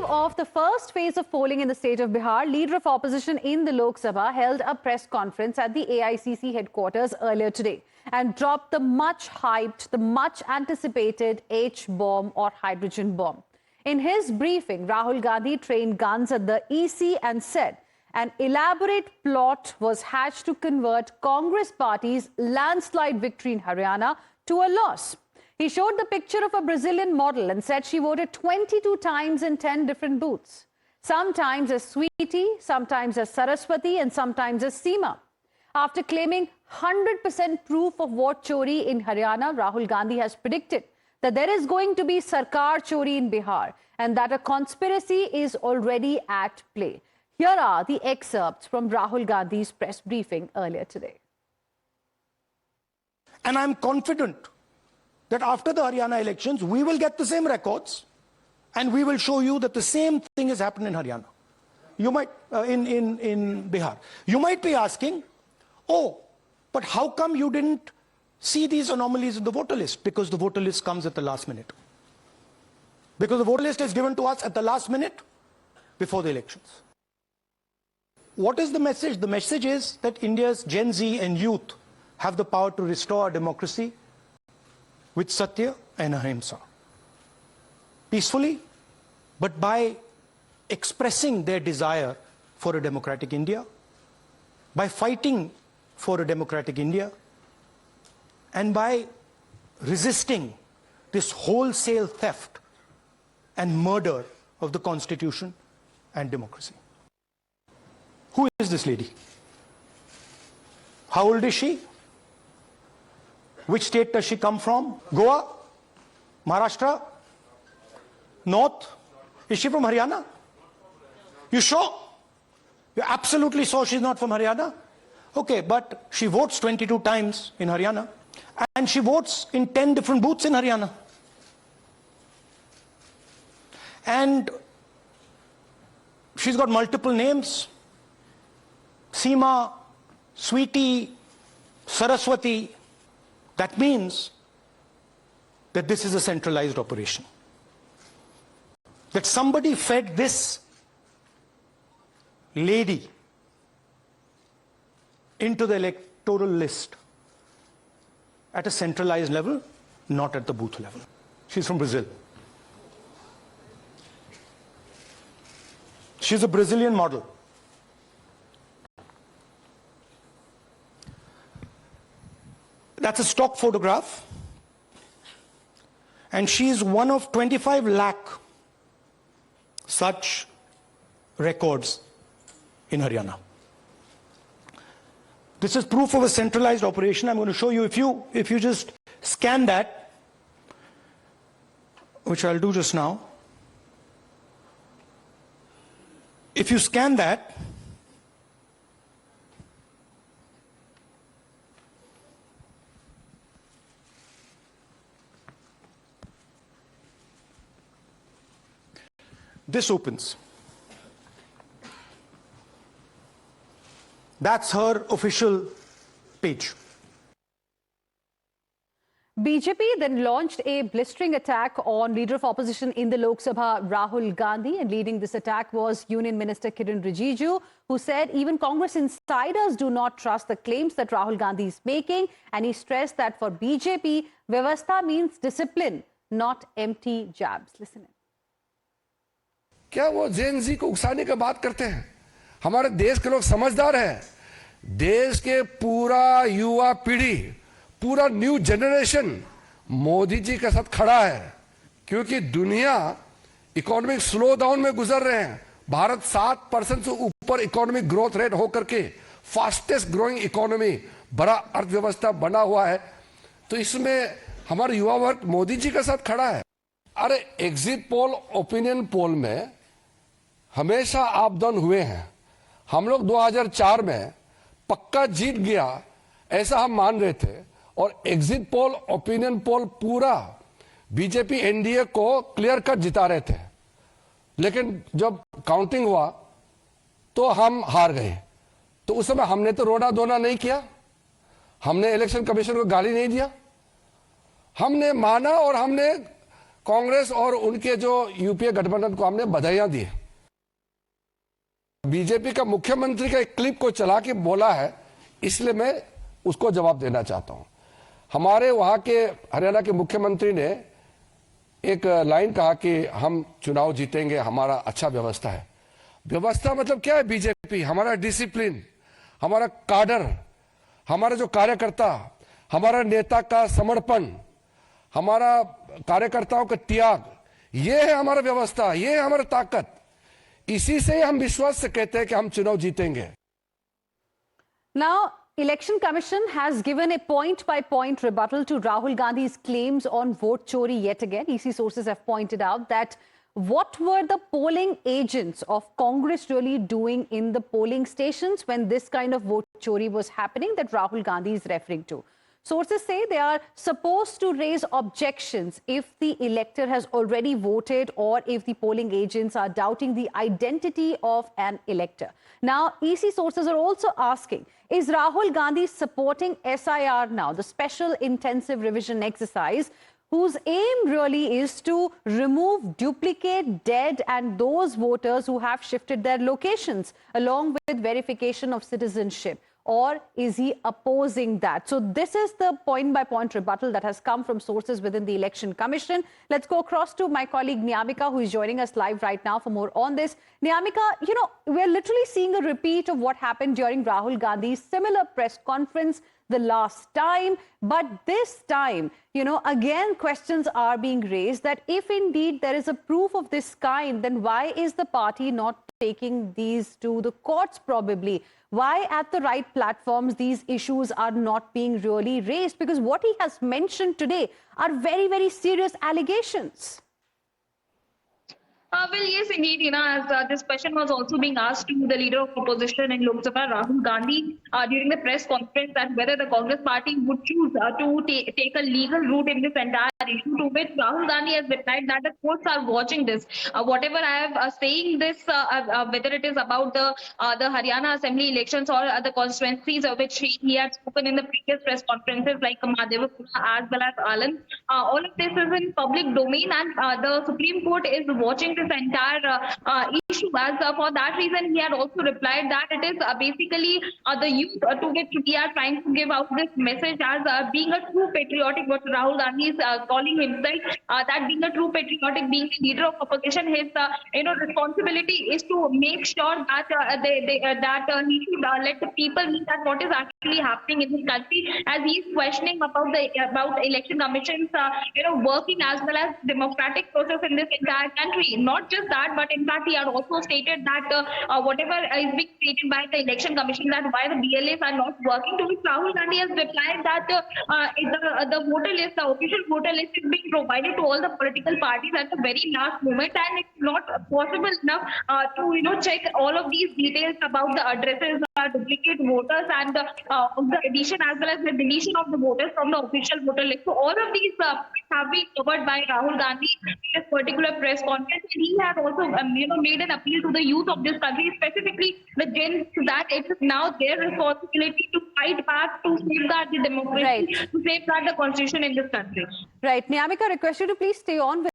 eve of the first phase of polling in the state of Bihar, leader of opposition in the Lok Sabha held a press conference at the AICC headquarters earlier today and dropped the much hyped, the much anticipated H-bomb or hydrogen bomb. In his briefing, Rahul Gandhi trained guns at the EC and said an elaborate plot was hatched to convert Congress party's landslide victory in Haryana to a loss. He showed the picture of a Brazilian model and said she voted 22 times in 10 different booths. Sometimes as Sweetie, sometimes as Saraswati, and sometimes as Seema. After claiming 100% proof of vote chori in Haryana, Rahul Gandhi has predicted that there is going to be Sarkar chori in Bihar and that a conspiracy is already at play. Here are the excerpts from Rahul Gandhi's press briefing earlier today. And I'm confident that after the Haryana elections, we will get the same records and we will show you that the same thing has happened in Haryana. You might, in Bihar. You might be asking, oh, but how come you didn't see these anomalies in the voter list? Because the voter list comes at the last minute. Because the voter list is given to us at the last minute before the elections. What is the message? The message is that India's Gen Z and youth have the power to restore our democracy with Satya and Ahimsa. Peacefully, but by expressing their desire for a democratic India, by fighting for a democratic India, and by resisting this wholesale theft and murder of the Constitution and democracy. Who is this lady? How old is she? Which state does she come from? Goa? Maharashtra? North? Is she from Haryana? You sure? You're absolutely sure she's not from Haryana? Okay, but she votes 22 times in Haryana and she votes in 10 different booths in Haryana. And she's got multiple names. Seema, Sweetie, Saraswati. That means that this is a centralized operation. That somebody fed this lady into the electoral list at a centralized level, not at the booth level. She's from Brazil. She's a Brazilian model. That's a stock photograph. And she's one of 25 lakh such records in Haryana. This is proof of a centralized operation. I'm going to show you, if you just scan that, which I'll do just now. If you scan that, this opens. That's her official page. BJP then launched a blistering attack on leader of opposition in the Lok Sabha, Rahul Gandhi, and leading this attack was Union Minister Kiren Rijiju, who said even Congress insiders do not trust the claims that Rahul Gandhi is making, and he stressed that for BJP, Vyavastha means discipline, not empty jabs. Listen in. क्या वो जेन जी को उकसाने की बात करते हैं? हमारे देश के लोग समझदार हैं। देश के पूरा युवा पीढ़ी, पूरा न्यू जनरेशन मोदी जी के साथ खड़ा है, क्योंकि दुनिया इकोनॉमिक स्लो डाउन में गुजर रहे हैं। भारत 7% से ऊपर इकोनॉमिक ग्रोथ रेट होकर के फास्टेस्ट ग्रोइंग इकोनॉमी, बड़ा अर्थव्यवस्था बना हुआ है। तो इसमें हमारा युवा वर्ग मोदी जी के साथ खड़ा है। अरे एग्जिट पोल, ओपिनियन पोल में हमेशा अप डाउन हुए हैं। हम लोग 2004 में पक्का जीत गया ऐसा हम मान रहे थे, और एग्जिट पोल, ओपिनियन पोल पूरा बीजेपी एनडीए को क्लियर कट जिता रहे थे। लेकिन जब काउंटिंग हुआ तो हम हार गए। तो उस समय हमने तो रोना धोना नहीं किया, हमने इलेक्शन कमीशन को गाली नहीं दिया, हमने माना और हमने कांग्रेस और उनके जो यूपीए गठबंधन को हमने बधाइयां दी। बीजेपी का मुख्यमंत्री का एक क्लिप को चला के बोला है, इसलिए मैं उसको जवाब देना चाहता हूं। हमारे वहां के हरियाणा के मुख्यमंत्री ने एक लाइन कहा कि हम चुनाव जीतेंगे, हमारा अच्छा व्यवस्था है। व्यवस्था मतलब क्या है? बीजेपी, हमारा डिसिप्लिन, हमारा काडर, हमारा जो कार्यकर्ता, हमारा नेता का समर्पण, हमारा कार्यकर्ताओं का त्याग, ये है हमारा व्यवस्था, ये है हमारा ताकत। इसी से हम विश्वास से कहते हैं कि हम चुनाव जीतेंगे। Now, Election Commission has given a point-by-point rebuttal to Rahul Gandhi's claims on vote chori yet again. EC sources have pointed out that what were the polling agents of Congress really doing in the polling stations when this kind of vote chori was happening that Rahul Gandhi is referring to? Sources say they are supposed to raise objections if the elector has already voted or if the polling agents are doubting the identity of an elector. Now, EC sources are also asking, is Rahul Gandhi supporting S.I.R now, the Special Intensive Revision Exercise, whose aim really is to remove duplicate, dead and those voters who have shifted their locations along with verification of citizenship? Or is he opposing that? So this is the point-by-point rebuttal that has come from sources within the Election Commission. Let's go across to my colleague Nyamika, who is joining us live right now for more on this. Nyamika, you know, we're literally seeing a repeat of what happened during Rahul Gandhi's similar press conference the last time. But this time, you know, again, questions are being raised that if indeed there is a proof of this kind, then why is the party not taking these to the courts probably? Why at the right platforms these issues are not being really raised? Because what he has mentioned today are very, very serious allegations. Well, yes, indeed. You know, as this question was also being asked to the leader of opposition in Lok Sabha, Rahul Gandhi, during the press conference, that whether the Congress party would choose to take a legal route in this entire issue, to which Rahul Gandhi has replied that the courts are watching this. Whatever I have saying this, whether it is about the Haryana Assembly elections or the constituencies which he had spoken in the previous press conferences, like Mahadevapura as well as Alan, all of this is in public domain, and the Supreme Court is watching this entire issue. As for that reason, he had also replied that it is basically the youth to which we are trying to give out this message as being a true patriotic, what Rahul Gandhi is calling himself, that being a true patriotic, being the leader of opposition, his responsibility is to make sure that he should let the people know that what is actually happening in his country, as he is questioning about the election commissions working as well as democratic process in this entire country. Not just that, but in fact he had also stated that whatever is being stated by the election commission, that why the BLAs are not working, to which Rahul Gandhi has replied that the voter list, the official voter list is being provided to all the political parties at the very last moment, and it's not possible enough to check all of these details about the addresses, duplicate voters, and the addition as well as the deletion of the voters from the official voter list. So all of these have been covered by Rahul Gandhi in this particular press conference. He has also made an appeal to the youth of this country, specifically the Gen Z, that it is now their responsibility to fight back, to safeguard the democracy, Right. to safeguard the constitution in this country. Right. Nyamika, request you to please stay on with